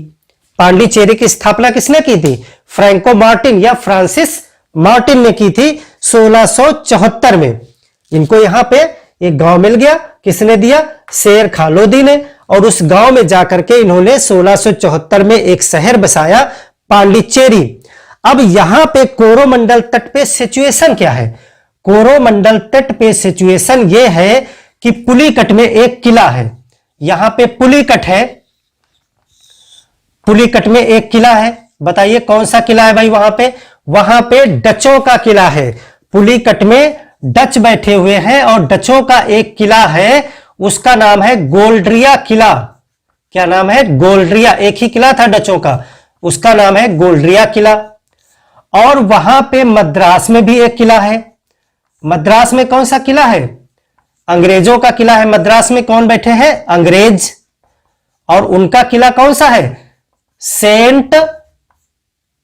पांडिचेरी की स्थापना किसने की थी, फ्रैंको मार्टिन या फ्रांसिस मार्टिन ने की थी 1674 में। इनको यहां पे एक गांव मिल गया, किसने दिया, शेर खान लोदी ने, और उस गांव में जाकर के इन्होंने 1674 में एक शहर बसाया पांडिचेरी। अब यहां पे कोरोमंडल तट पे सिचुएशन क्या है, कोरोमंडल तट पे सिचुएशन यह है कि पुलिकट में एक किला है। यहां पे पुलिकट है, पुलिकट में एक किला है। बताइए कौन सा किला है भाई, वहां पे डचों का किला है। पुलिकट में डच बैठे हुए हैं और डचों का एक किला है, उसका नाम है गोल्ड्रिया किला। क्या नाम है, गोल्ड्रिया। एक ही किला था डचों का, उसका नाम है गोल्ड्रिया किला। और वहां पे मद्रास में भी एक किला है। मद्रास में कौन सा किला है, अंग्रेजों का किला है। मद्रास में कौन बैठे हैं, अंग्रेज। और उनका किला कौन सा है, Saint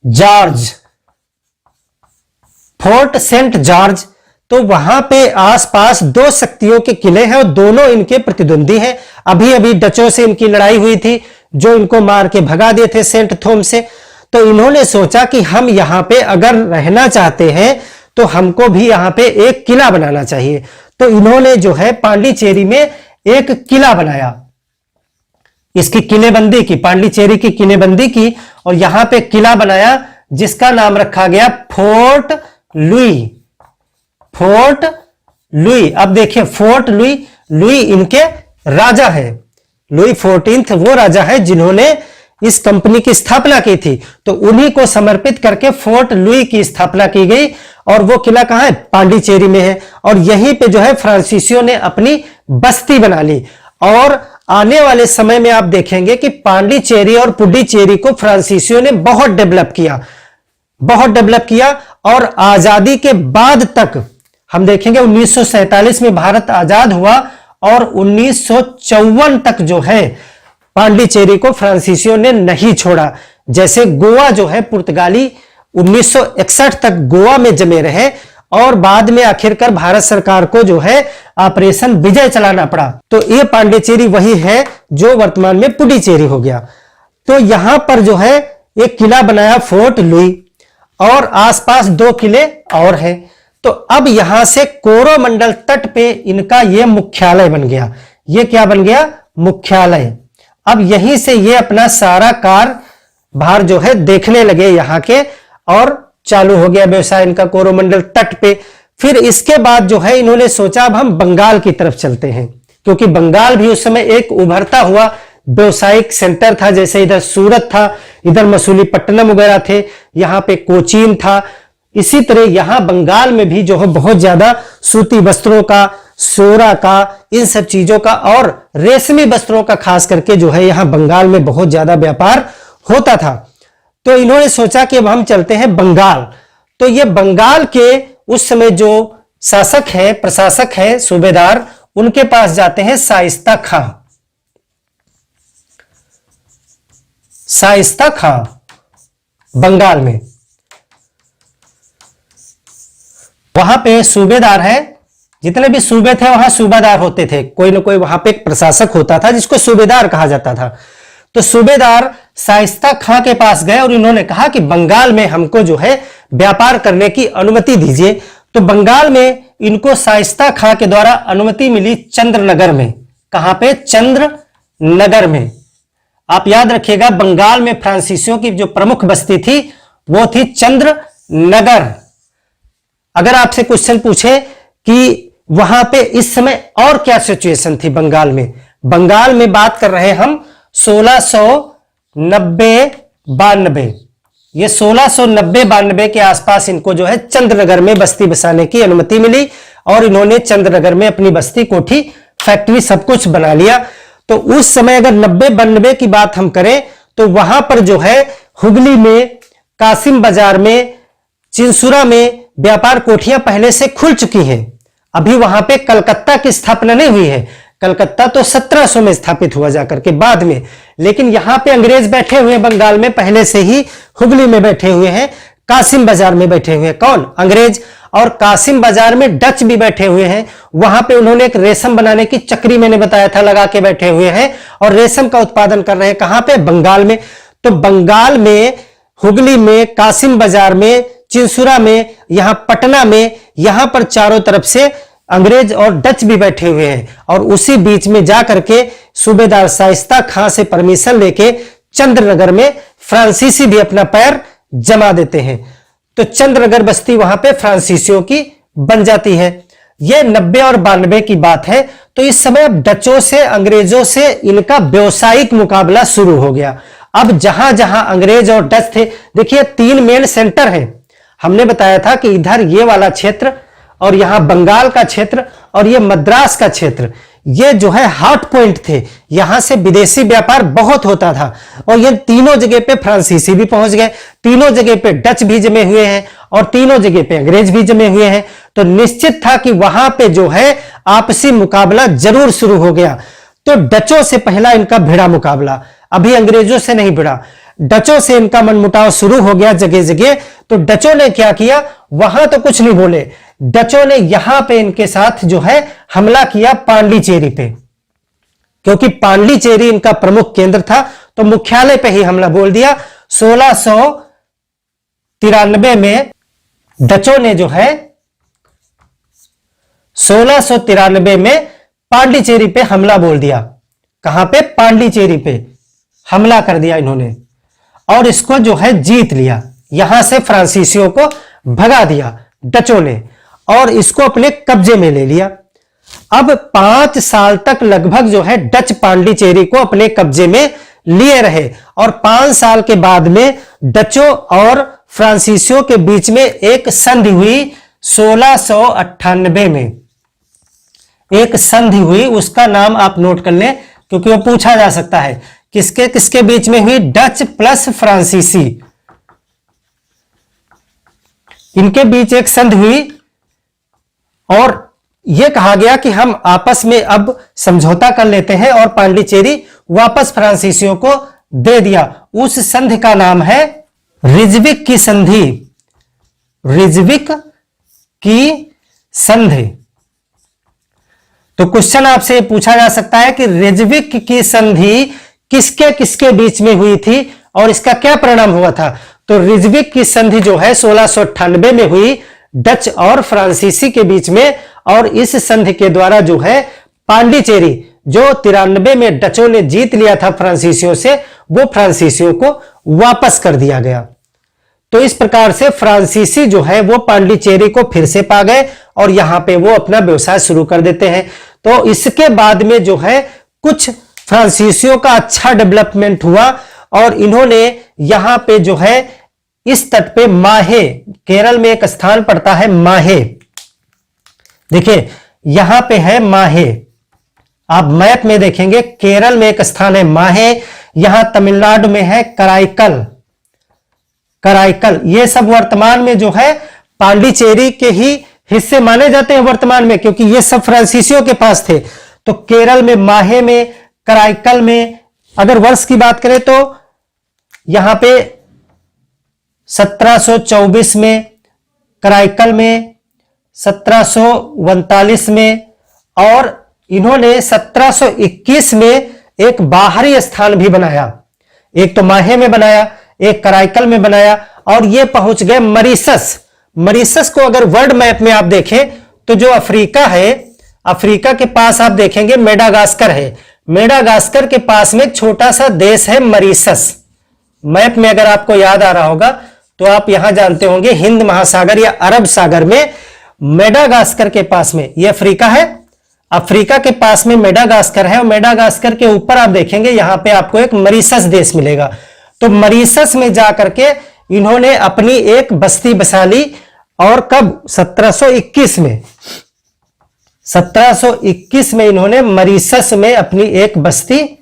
George, Fort Saint George. तो वहां पे आसपास दो शक्तियों के किले हैं और दोनों इनके प्रतिद्वंदी हैं। अभी अभी डचों से इनकी लड़ाई हुई थी, जो इनको मार के भगा दिए थे सेंट थोम से। तो इन्होंने सोचा कि हम यहां पे अगर रहना चाहते हैं तो हमको भी यहां पे एक किला बनाना चाहिए। तो इन्होंने जो है पांडिचेरी में एक किला बनाया, इसकी किलेबंदी की, पांडिचेरी की किलेबंदी की, और यहां पे किला बनाया जिसका नाम रखा गया फोर्ट लुई। Fort Louis. अब देखिए फोर्ट लुई, लुई इनके राजा है, लुई 14 वो राजा है जिन्होंने इस कंपनी की स्थापना की थी। तो उन्हीं को समर्पित करके फोर्ट लुई की स्थापना की गई। और वो किला कहां है, पांडिचेरी में है। और यहीं पे जो है फ्रांसीसियों ने अपनी बस्ती बना ली। और आने वाले समय में आप देखेंगे कि पांडिचेरी और पुडुचेरी को फ्रांसीसियों ने बहुत डेवलप किया, बहुत डेवलप किया। और आजादी के बाद तक हम देखेंगे 1947 में भारत आजाद हुआ और 1954 तक जो है पांडिचेरी को फ्रांसीसियों ने नहीं छोड़ा। जैसे गोवा जो है पुर्तगाली 1961 तक गोवा में जमे रहे और बाद में आखिरकार भारत सरकार को जो है ऑपरेशन विजय चलाना पड़ा। तो ये पांडिचेरी वही है जो वर्तमान में पुडुचेरी हो गया। तो यहां पर जो है एक किला बनाया फोर्ट लुई, और आसपास 2 किले और हैं। तो अब यहां से कोरोमंडल तट पे इनका यह मुख्यालय बन गया। ये क्या बन गया? मुख्यालय। अब यहीं से ये अपना सारा कारभार जो है देखने लगे यहाँ के, और चालू हो गया व्यवसाय इनका कोरोमंडल तट पे। फिर इसके बाद जो है इन्होंने सोचा अब हम बंगाल की तरफ चलते हैं, क्योंकि बंगाल भी उस समय एक उभरता हुआ व्यवसायिक सेंटर था। जैसे इधर सूरत था, इधर मसूलीपट्टनम वगैरह थे, यहाँ पे कोचीन था। इसी तरह यहां बंगाल में भी जो है बहुत ज्यादा सूती वस्त्रों का, सोरा का, इन सब चीजों का और रेशमी वस्त्रों का खास करके जो है यहां बंगाल में बहुत ज्यादा व्यापार होता था। तो इन्होंने सोचा कि अब हम चलते हैं बंगाल। तो ये बंगाल के उस समय जो शासक है, प्रशासक है, सूबेदार, उनके पास जाते हैं शाइस्ता खां। शाइस्ता खां बंगाल में, वहां पे सूबेदार है। जितने भी सूबे थे वहां सूबेदार होते थे, कोई ना कोई वहां पे एक प्रशासक होता था जिसको सूबेदार कहा जाता था। तो सूबेदार शाइस्ता खां के पास गए और इन्होंने कहा कि बंगाल में हमको जो है व्यापार करने की अनुमति दीजिए। तो बंगाल में इनको शाइस्ता खां के द्वारा अनुमति मिली चंद्रनगर में। कहां पे? चंद्रनगर में। आप याद रखिएगा, बंगाल में फ्रांसीसियों की जो प्रमुख बस्ती थी वो थी चंद्रनगर। अगर आपसे क्वेश्चन पूछे कि वहां पे इस समय और क्या सिचुएशन थी बंगाल में बात कर रहे हैं हम 1690-92। ये 1690-92 के आसपास इनको जो है चंद्रनगर में बस्ती बसाने की अनुमति मिली, और इन्होंने चंद्रनगर में अपनी बस्ती, कोठी, फैक्ट्री सब कुछ बना लिया। तो उस समय अगर 90-92 की बात हम करें तो वहां पर जो है हुगली में, कासिम बाजार में, चिंसुरा में व्यापार कोठियां पहले से खुल चुकी हैं। अभी वहां पे कलकत्ता की स्थापना नहीं हुई है। कलकत्ता तो 1700 में स्थापित हुआ जाकर के बाद में, लेकिन यहां पे अंग्रेज बैठे हुए बंगाल में पहले से ही, हुगली में बैठे हुए हैं, कासिम बाजार में बैठे हुए हैं। कौन? अंग्रेज। और कासिम बाजार में डच भी बैठे हुए हैं। वहां पे उन्होंने एक रेशम बनाने की चक्री, मैंने बताया था, लगा के बैठे हुए हैं और रेशम का उत्पादन कर रहे हैं। कहां पे? बंगाल में। तो बंगाल में, हुगली में, कासिम बाजार में, चिंसुरा में, यहां पटना में, यहां पर चारों तरफ से अंग्रेज और डच भी बैठे हुए हैं। और उसी बीच में जाकर के सूबेदार शाइस्ता खां से परमिशन लेके चंद्रनगर में फ्रांसीसी भी अपना पैर जमा देते हैं। तो चंद्रनगर बस्ती वहां पे फ्रांसीसियों की बन जाती है। यह 90 और 92 की बात है। तो इस समय अब डचों से, अंग्रेजों से इनका व्यावसायिक मुकाबला शुरू हो गया। अब जहां जहां अंग्रेज और डच थे, देखिए 3 मेन सेंटर हैं। हमने बताया था कि इधर ये वाला क्षेत्र, और यहां बंगाल का क्षेत्र, और ये मद्रास का क्षेत्र, ये जो है हॉट पॉइंट थे। यहां से विदेशी व्यापार बहुत होता था, और ये तीनों जगह पे फ्रांसीसी भी पहुंच गए, तीनों जगह पे डच भी जमे हुए हैं, और तीनों जगह पे अंग्रेज भी जमे हुए हैं। तो निश्चित था कि वहां पे जो है आपसी मुकाबला जरूर शुरू हो गया। तो डचों से पहला इनका भिड़ा मुकाबला, अभी अंग्रेजों से नहीं भिड़ा, डचों से इनका मनमुटाव शुरू हो गया जगह जगह। तो डचों ने क्या किया? वहां तो कुछ नहीं बोले, डचों ने यहां पे इनके साथ जो है हमला किया पांडिचेरी पे, क्योंकि पांडिचेरी इनका प्रमुख केंद्र था। तो मुख्यालय पे ही हमला बोल दिया। 1693 में डचों ने जो है 1693 में पांडिचेरी पे हमला बोल दिया। कहां पे? पांडिचेरी पे हमला कर दिया इन्होंने, और इसको जो है जीत लिया। यहां से फ्रांसीसियों को भगा दिया डचों ने, और इसको अपने कब्जे में ले लिया। अब 5 साल तक लगभग जो है डच पांडिचेरी को अपने कब्जे में लिए रहे, और 5 साल के बाद में डचों और फ्रांसीसियों के बीच में एक संधि हुई। 1698 में एक संधि हुई, उसका नाम आप नोट कर लें, क्योंकि वो पूछा जा सकता है। किसके किसके बीच में हुई? डच प्लस फ्रांसीसी, इनके बीच एक संधि हुई, और यह कहा गया कि हम आपस में अब समझौता कर लेते हैं, और पांडिचेरी वापस फ्रांसीसियों को दे दिया। उस संधि का नाम है रिजविक की संधि। रिजविक की संधि। तो क्वेश्चन आपसे पूछा जा सकता है कि रेजविक की संधि किसके किसके बीच में हुई थी और इसका क्या परिणाम हुआ था। तो रेजविक की संधि जो है 1698 में हुई डच और फ्रांसीसी के बीच में, और इस संधि के द्वारा जो है पांडिचेरी जो 93 में डचों ने जीत लिया था फ्रांसीसियों से, वो फ्रांसीसियों को वापस कर दिया गया। तो इस प्रकार से फ्रांसीसी जो है वो पांडिचेरी को फिर से पा गए और यहां पे वो अपना व्यवसाय शुरू कर देते हैं। तो इसके बाद में जो है कुछ फ्रांसीसियों का अच्छा डेवलपमेंट हुआ और इन्होंने यहां पे जो है इस तट पे माहे, केरल में एक स्थान पड़ता है माहे, देखिए यहां पे है माहे, आप मैप में देखेंगे केरल में एक स्थान है माहे, यहां तमिलनाडु में है कराईकल। कराईकल ये सब वर्तमान में जो है पांडिचेरी के ही हिस्से माने जाते हैं वर्तमान में, क्योंकि ये सब फ्रांसीसियों के पास थे। तो केरल में माहे में, कराईकल में, अगर वर्ष की बात करें तो यहां पे 1724 में, कराईकल में 1739 में, और इन्होंने 1721 में एक बाहरी स्थान भी बनाया, एक तो माहे में बनाया, एक कराईकल में बनाया, और ये पहुंच गए मरीशस। मरीशस को अगर वर्ल्ड मैप में आप देखें तो जो अफ्रीका है, अफ्रीका के पास आप देखेंगे मेडागास्कर है, मेडागास्कर के पास में एक छोटा सा देश है मरीशस। मैप में अगर आपको याद आ रहा होगा तो आप यहां जानते होंगे हिंद महासागर या अरब सागर में मेडागास्कर के पास में ये अफ्रीका है, अफ्रीका के पास में मेडागास्कर है, और मेडागास्कर के ऊपर आप देखेंगे यहां पे आपको एक मरीशस देश मिलेगा। तो मरीशस में जाकर के इन्होंने अपनी एक बस्ती बसा ली, और कब 1721 में, 1721 में इन्होंने मरीशस में अपनी एक बस्ती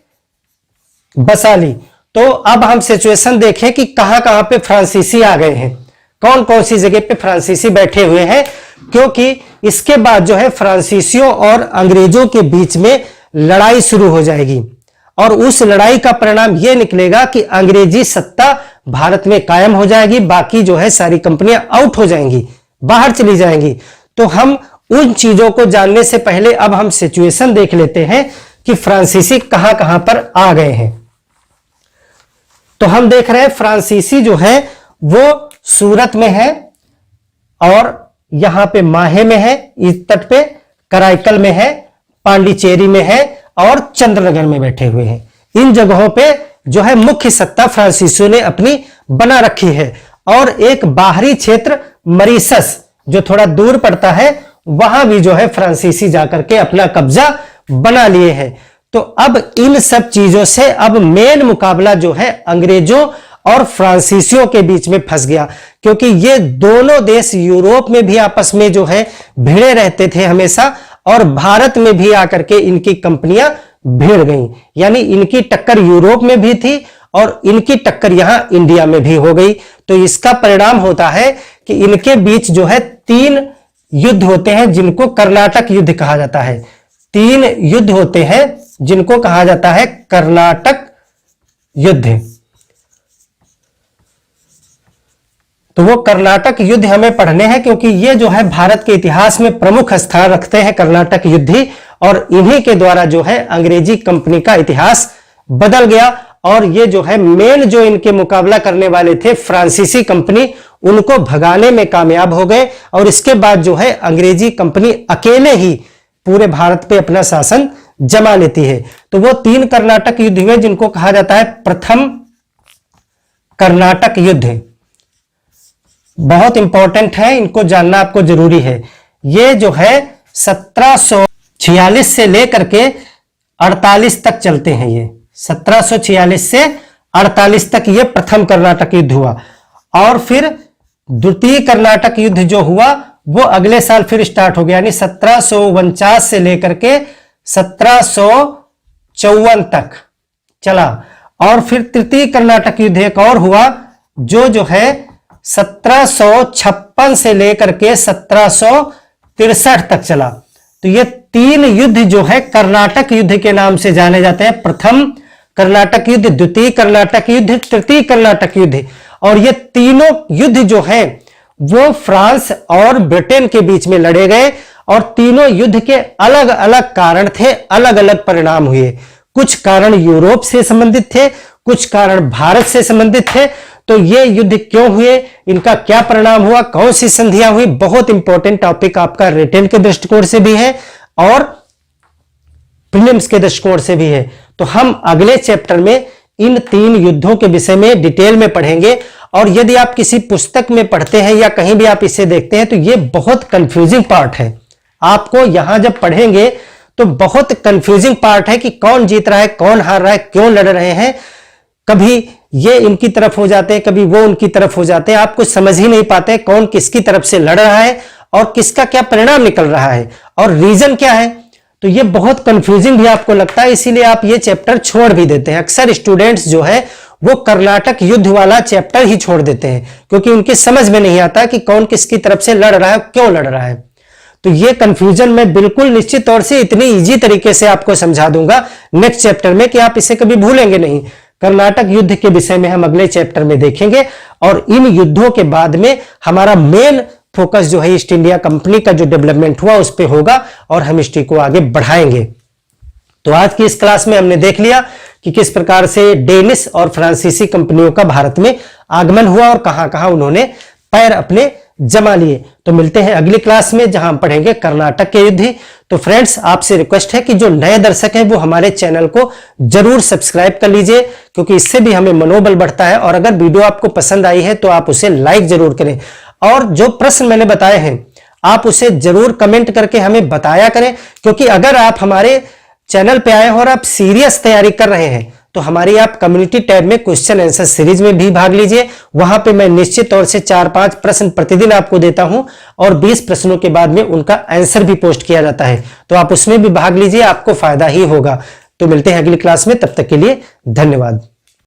बसा ली। तो अब हम सिचुएशन देखें कि कहां कहां पे फ्रांसीसी आ गए हैं, कौन कौन सी जगह पे फ्रांसीसी बैठे हुए हैं, क्योंकि इसके बाद जो है फ्रांसीसियों और अंग्रेजों के बीच में लड़ाई शुरू हो जाएगी, और उस लड़ाई का परिणाम यह निकलेगा कि अंग्रेजी सत्ता भारत में कायम हो जाएगी, बाकी जो है सारी कंपनियां आउट हो जाएंगी, बाहर चली जाएंगी। तो हम उन चीजों को जानने से पहले अब हम सिचुएशन देख लेते हैं कि फ्रांसीसी कहां कहां पर आ गए हैं। तो हम देख रहे हैं फ्रांसीसी जो है वो सूरत में है, और यहां पे माहे में है इस तट पे, कराईकल में है, पांडिचेरी में है, और चंद्रनगर में बैठे हुए हैं। इन जगहों पे जो है मुख्य सत्ता फ्रांसीसियों ने अपनी बना रखी है, और एक बाहरी क्षेत्र मरीशस जो थोड़ा दूर पड़ता है वहां भी जो है फ्रांसीसी जाकर के अपना कब्जा बना लिए हैं। तो अब इन सब चीजों से अब मेन मुकाबला जो है अंग्रेजों और फ्रांसीसियों के बीच में फंस गया, क्योंकि ये दोनों देश यूरोप में भी आपस में जो है भिड़े रहते थे हमेशा, और भारत में भी आकर के इनकी कंपनियां भिड़ गईं। यानी इनकी टक्कर यूरोप में भी थी और इनकी टक्कर यहां इंडिया में भी हो गई। तो इसका परिणाम होता है कि इनके बीच जो है 3 युद्ध होते हैं जिनको कर्नाटक युद्ध कहा जाता है। 3 युद्ध होते हैं जिनको कहा जाता है कर्नाटक युद्ध। तो वो कर्नाटक युद्ध हमें पढ़ने हैं, क्योंकि ये जो है भारत के इतिहास में प्रमुख स्थान रखते हैं कर्नाटक युद्ध ही, और इन्हीं के द्वारा जो है अंग्रेजी कंपनी का इतिहास बदल गया। और ये जो है मेन जो इनके मुकाबला करने वाले थे फ्रांसीसी कंपनी, उनको भगाने में कामयाब हो गए, और इसके बाद जो है अंग्रेजी कंपनी अकेले ही पूरे भारत पे अपना शासन जमा लेती है। तो वो 3 कर्नाटक युद्ध हुए जिनको कहा जाता है प्रथम कर्नाटक युद्ध। बहुत इंपॉर्टेंट है, इनको जानना आपको जरूरी है। ये जो है 1746 से लेकर के 48 तक चलते हैं। ये 1746 से 48 तक ये प्रथम कर्नाटक युद्ध हुआ, और फिर द्वितीय कर्नाटक युद्ध जो हुआ वो अगले साल फिर स्टार्ट हो गया, यानी 1749 से लेकर के 1754 तक चला। और फिर तृतीय कर्नाटक युद्ध एक और हुआ जो है 1756 से लेकर के 1763 तक चला। तो ये 3 युद्ध जो है कर्नाटक युद्ध के नाम से जाने जाते हैं। प्रथम कर्नाटक युद्ध, द्वितीय कर्नाटक युद्ध, तृतीय कर्नाटक युद्ध। और ये तीनों युद्ध जो है वो फ्रांस और ब्रिटेन के बीच में लड़े गए और तीनों युद्ध के अलग अलग कारण थे, अलग अलग परिणाम हुए। कुछ कारण यूरोप से संबंधित थे, कुछ कारण भारत से संबंधित थे। तो ये युद्ध क्यों हुए, इनका क्या परिणाम हुआ, कौन सी संधियां हुई, बहुत इंपॉर्टेंट टॉपिक आपका रिटेन के दृष्टिकोण से भी है और प्रीलिम्स के दृष्टिकोण से भी है। तो हम अगले चैप्टर में इन 3 युद्धों के विषय में डिटेल में पढ़ेंगे। और यदि आप किसी पुस्तक में पढ़ते हैं या कहीं भी आप इसे देखते हैं तो ये बहुत कंफ्यूजिंग पार्ट है। आपको यहां जब पढ़ेंगे तो बहुत कंफ्यूजिंग पार्ट है कि कौन जीत रहा है, कौन हार रहा है, क्यों लड़ रहे हैं। कभी ये इनकी तरफ हो जाते हैं, कभी वो उनकी तरफ हो जाते हैं। आप कुछ समझ ही नहीं पाते कौन किसकी तरफ से लड़ रहा है और किसका क्या परिणाम निकल रहा है और रीजन क्या है। तो ये बहुत कंफ्यूजिंग भी आपको लगता है, इसीलिए आप ये चैप्टर छोड़ भी देते हैं। अक्सर स्टूडेंट्स जो है वो कर्नाटक युद्ध वाला चैप्टर ही छोड़ देते हैं क्योंकि उनकी समझ में नहीं आता कि कौन किसकी तरफ से लड़ रहा है, क्यों लड़ रहा है। तो ये कंफ्यूजन मैं बिल्कुल निश्चित तौर से इतनी इजी तरीके से आपको समझा दूंगा नेक्स्ट चैप्टर में कि आप इसे कभी भूलेंगे नहीं। कर्नाटक युद्ध के विषय में हम अगले चैप्टर में देखेंगे और इन युद्धों के बाद में हमारा मेन फोकस जो है ईस्ट इंडिया कंपनी का जो डेवलपमेंट हुआ उस पर होगा और हम हिस्ट्री को आगे बढ़ाएंगे। तो आज की इस क्लास में हमने देख लिया कि किस प्रकार से डेनिश और फ्रांसीसी कंपनियों का भारत में आगमन हुआ और कहां कहां उन्होंने पैर अपने जमा लिए। तो मिलते हैं अगली क्लास में जहां हम पढ़ेंगे कर्नाटक के युद्ध। तो फ्रेंड्स आपसे रिक्वेस्ट है कि जो नए दर्शक हैं वो हमारे चैनल को जरूर सब्सक्राइब कर लीजिए क्योंकि इससे भी हमें मनोबल बढ़ता है। और अगर वीडियो आपको पसंद आई है तो आप उसे लाइक जरूर करें और जो प्रश्न मैंने बताए हैं आप उसे जरूर कमेंट करके हमें बताया करें, क्योंकि अगर आप हमारे चैनल पे आए हो और आप सीरियस तैयारी कर रहे हैं तो हमारी आप कम्युनिटी टैब में क्वेश्चन आंसर सीरीज में भी भाग लीजिए। वहां पे मैं निश्चित तौर से 4-5 प्रश्न प्रतिदिन आपको देता हूं और 20 प्रश्नों के बाद में उनका आंसर भी पोस्ट किया जाता है। तो आप उसमें भी भाग लीजिए, आपको फायदा ही होगा। तो मिलते हैं अगली क्लास में, तब तक के लिए धन्यवाद।